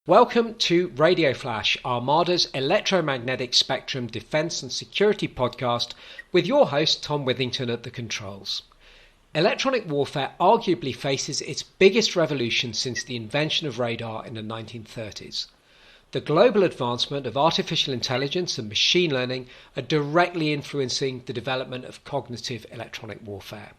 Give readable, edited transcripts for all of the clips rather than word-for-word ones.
Welcome to Radioflash, Armada's electromagnetic spectrum defense and security podcast with your host Tom Withington at the controls. Electronic warfare arguably faces its biggest revolution since the invention of radar in the 1930s. The global advancement of artificial intelligence and machine learning are directly influencing the development of cognitive electronic warfare.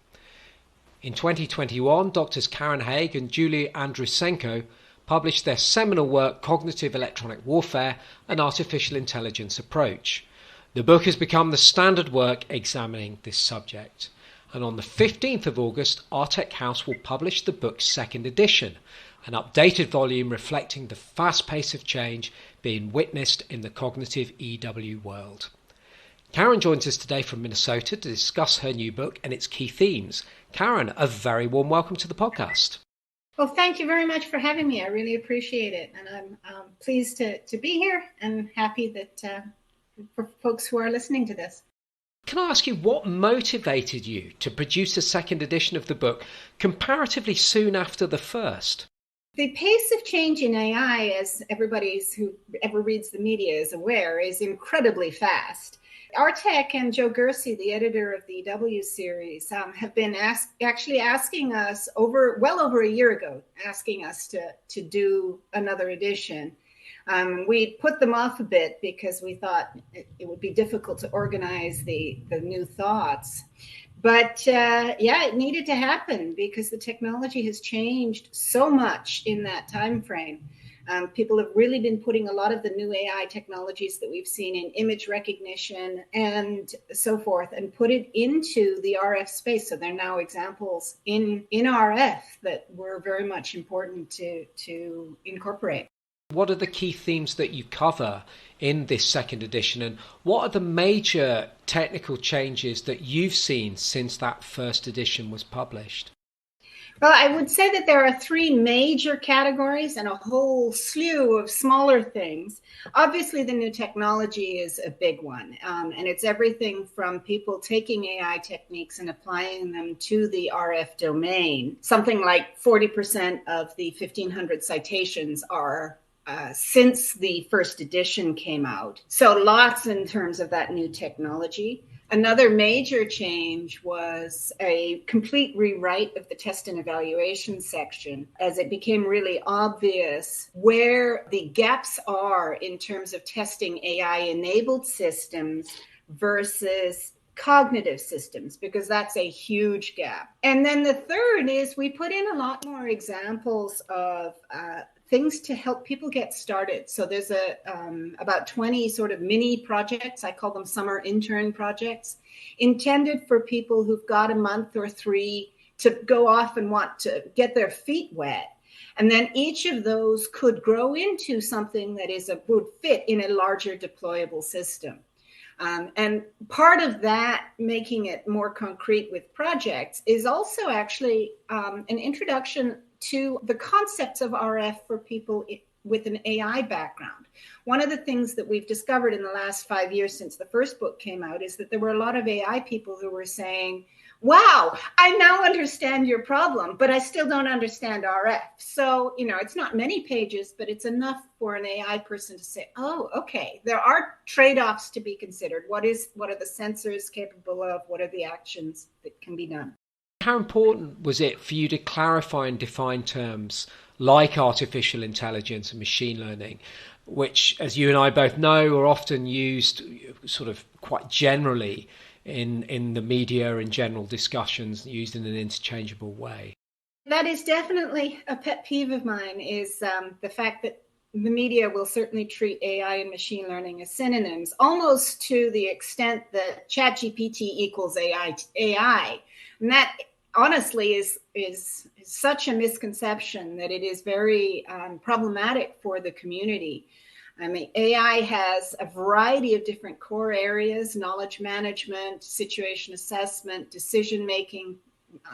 In 2021, Drs. Haigh and Andrusenko published their seminal work, Cognitive Electronic Warfare, an Artificial Intelligence Approach. The book has become the standard work examining this subject. And on the 15th of August, Artec House will publish the book's second edition, an updated volume reflecting the fast pace of change being witnessed in the cognitive EW world. Karen joins us today from Minnesota to discuss her new book and its key themes. Karen, a very warm welcome to the podcast. Well, thank you very much for having me. I really appreciate it. And I'm pleased to be here and happy that for folks who are listening to this. Can I ask you what motivated you to produce a second edition of the book comparatively soon after the first? The pace of change in AI, as everybody who ever reads the media is aware, is incredibly fast. Artec and Joe Gersey, the editor of the EW series, have been asking us well over a year ago, asking us to do another edition. We put them off a bit because we thought it would be difficult to organize the new thoughts. But it needed to happen because the technology has changed so much in that time frame. People have really been putting a lot of the new AI technologies that we've seen in image recognition and so forth and put it into the RF space. So they're now examples in RF that were very much important to incorporate. What are the key themes that you cover in this second edition, and what are the major technical changes that you've seen since that first edition was published? Well, I would say that there are three major categories and a whole slew of smaller things. Obviously, the new technology is a big one, and it's everything from people taking AI techniques and applying them to the RF domain. Something like 40% of the 1,500 citations are since the first edition came out. So lots in terms of that new technology. Another major change was a complete rewrite of the test and evaluation section as it became really obvious where the gaps are in terms of testing AI-enabled systems versus cognitive systems, because that's a huge gap. And then the third is we put in a lot more examples of things to help people get started. So there's about 20 sort of mini projects. I call them summer intern projects, intended for people who've got a month or three to go off and want to get their feet wet. And then each of those could grow into something that is a good fit in a larger deployable system. And part of that, making it more concrete with projects, is also actually an introduction to the concepts of RF for people with an AI background. One of the things that we've discovered in the last 5 years since the first book came out is that there were a lot of AI people who were saying, wow, I now understand your problem, but I still don't understand RF. So, it's not many pages, but it's enough for an AI person to say, oh, okay, there are trade-offs to be considered. What are the sensors capable of? What are the actions that can be done? How important was it for you to clarify and define terms like artificial intelligence and machine learning, which, as you and I both know, are often used sort of quite generally in the media and general discussions, used in an interchangeable way? That is definitely a pet peeve of mine, is the fact that the media will certainly treat AI and machine learning as synonyms, almost to the extent that ChatGPT equals AI. And that honestly is such a misconception that it is very problematic for the community. I mean, AI has a variety of different core areas: knowledge management, situation assessment, decision-making,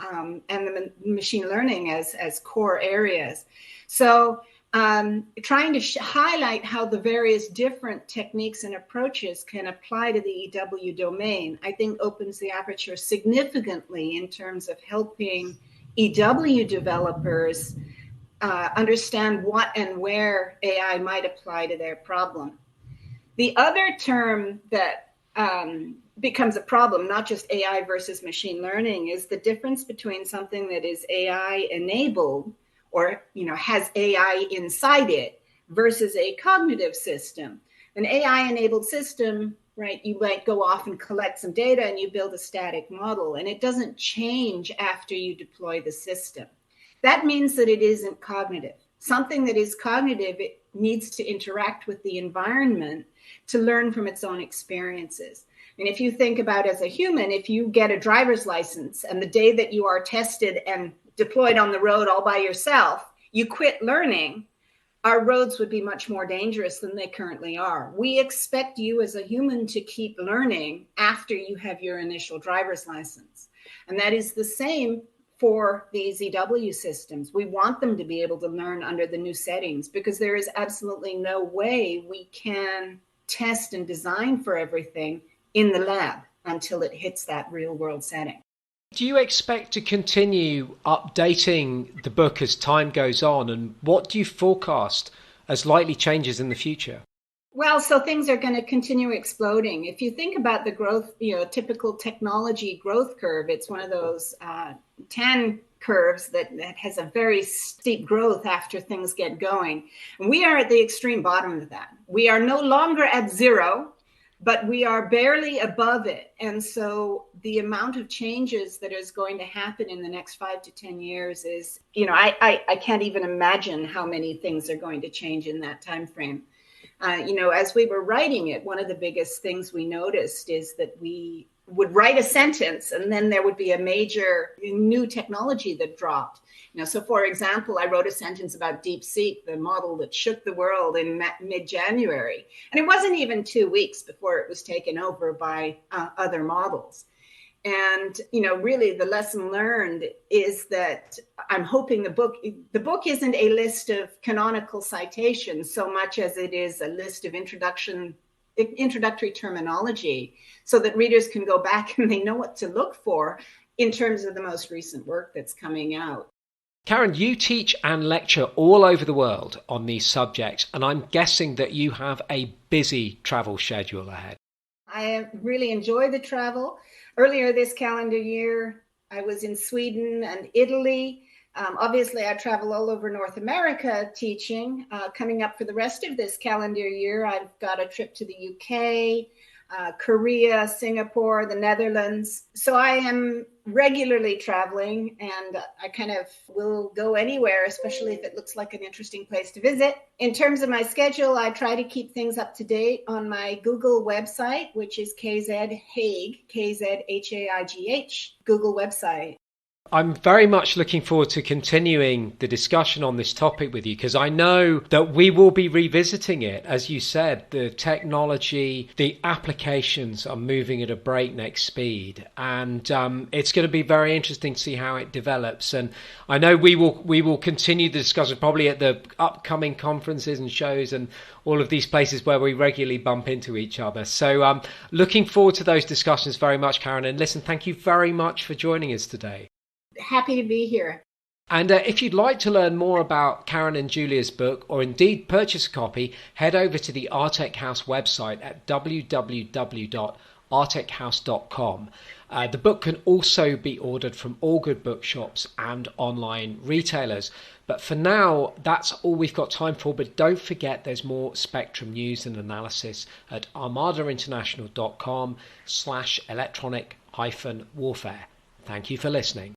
and the machine learning as core areas. So trying to highlight how the various different techniques and approaches can apply to the EW domain, I think opens the aperture significantly in terms of helping EW developers understand what and where AI might apply to their problem. The other term that becomes a problem, not just AI versus machine learning, is the difference between something that is AI enabled or has AI inside it versus a cognitive system. An AI enabled system, right, you might go off and collect some data and you build a static model, and it doesn't change after you deploy the system. That means that it isn't cognitive. Something that is cognitive, it needs to interact with the environment to learn from its own experiences. And if you think about as a human, if you get a driver's license and the day that you are tested and deployed on the road all by yourself, you quit learning, our roads would be much more dangerous than they currently are. We expect you as a human to keep learning after you have your initial driver's license. And that is the same for the ZW systems. We want them to be able to learn under the new settings because there is absolutely no way we can test and design for everything in the lab until it hits that real world setting. Do you expect to continue updating the book as time goes on, and what do you forecast as likely changes in the future? Well, so things are going to continue exploding. If you think about the growth, typical technology growth curve, it's one of those tan curves that has a very steep growth after things get going. And we are at the extreme bottom of that. We are no longer at zero, but we are barely above it. And so the amount of changes that is going to happen in the next 5 to 10 years is, I can't even imagine how many things are going to change in that time frame. As we were writing it, one of the biggest things we noticed is that we would write a sentence and then there would be a major new technology that dropped. So for example, I wrote a sentence about DeepSeek, the model that shook the world in mid-January. And it wasn't even 2 weeks before it was taken over by other models. And, really the lesson learned is that I'm hoping the book isn't a list of canonical citations so much as it is a list of introductory terminology so that readers can go back and they know what to look for in terms of the most recent work that's coming out. Karen, you teach and lecture all over the world on these subjects, and I'm guessing that you have a busy travel schedule ahead. I really enjoy the travel. Earlier this calendar year, I was in Sweden and Italy. Obviously, I travel all over North America teaching. Coming up for the rest of this calendar year, I've got a trip to the UK, Korea, Singapore, the Netherlands. So I am regularly traveling, and I kind of will go anywhere, especially if it looks like an interesting place to visit. In terms of my schedule, I try to keep things up to date on my Google website, which is KZ Haigh, KZHAIGH, Google website. I'm very much looking forward to continuing the discussion on this topic with you, because I know that we will be revisiting it. As you said, the technology, the applications are moving at a breakneck speed, and it's going to be very interesting to see how it develops. And I know we will continue the discussion probably at the upcoming conferences and shows and all of these places where we regularly bump into each other. So looking forward to those discussions very much, Karen. And listen, thank you very much for joining us today. Happy to be here. And if you'd like to learn more about Karen and Julia's book, or indeed purchase a copy, head over to the Artec House website at www.artechhouse.com. The book can also be ordered from all good bookshops and online retailers. But for now, that's all we've got time for. But don't forget, there's more Spectrum news and analysis at armadainternational.com/electronic-warfare. Thank you for listening.